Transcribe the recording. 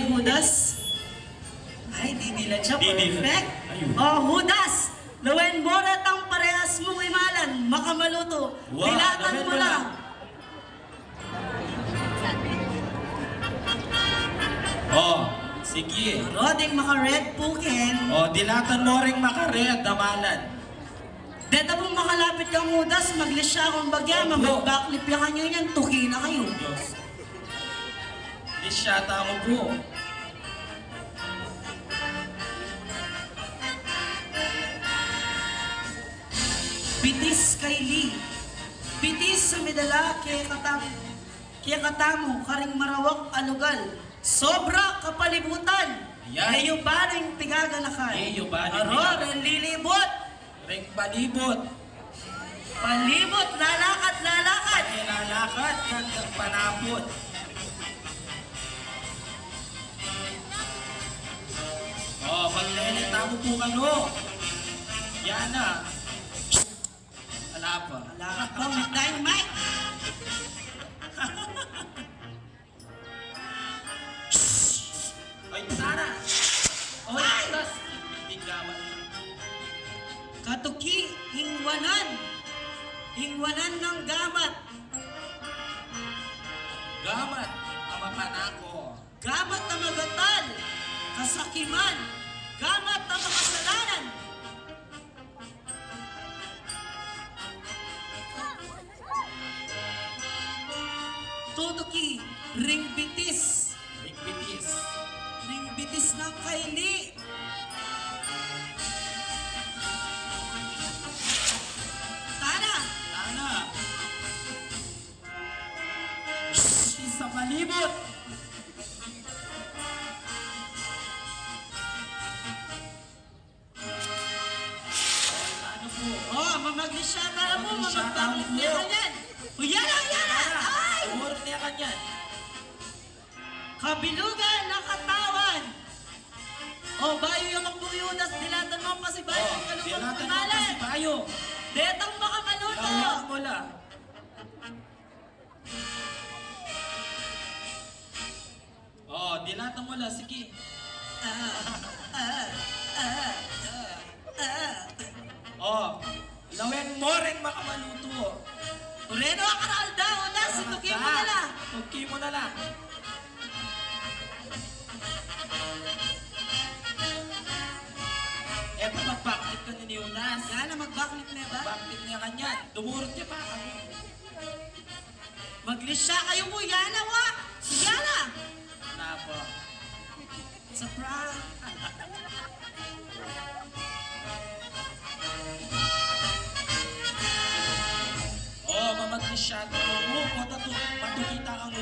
Judas. Ay, didilat siya. Didilat. Perfect. Ayun. Judas. Lawen mo na tang parehas mong imalan. Makamaluto. Wow, Dilatan mo wala. lang. Sige. Roding maka-red puken. Dilatan mo rin makared, damalan. Dito mong makalapit kang Judas, mag-list siya akong bagya, Opo. mag-backflip yung kanya yan, tuki na kayo. Diyos. Lisyata mo po. Bitis kay Lee. Bitis sa medala kaya katamo, karing marawak alugal. Sobra kapalibutan. Ayan. Eyo ba rin pigagalakan? Eyo ba rin Aror, ang lilibot. Ring palibot. Palibot, lalakad, lalakad. Nilalakad hanggang panapot. Maglelita mo po kano. Yan na. Wala pa. Lalakad po, may dynamite. Ay, Sara! Ay! Tas! Tinggaman. Katuki, hingwanan. Hingwanan ng gamat. Gamat, amapanako. Gamat na magatal. Kasakiman. Gamat na makasalanan. Tutuki, ring bitis. Bigbitis. Ring bitis ng kaili. Tana, Ana. Sa palibot. Ano po? mamaglisya na mo, Mamaglisya mamagpangit na niya mo. kanyan. Yan! Ay! Umurot niya kanyan. Kabilugan ng katawan. Bayo yung magbuyudas, dilatan mo pa si Bayo. Dilatan mo kasi bayo. Detang makamaluto. Layak mo lang. Dilatan mo lang. Sige. Lawen mo rin makamaluto. Ureno ang karalda, udas, itukin mo na lang. Tuki mo na lang. Mag-backlit ka ni Unas. Yan, mag-backlit na ba? Backlit niya kanyan. Dumurot niya pa kami. Maglisya kayo mo, Yana, wa? Yana! Wala pa. Sa prank. Mamaglis siya. Matukita kang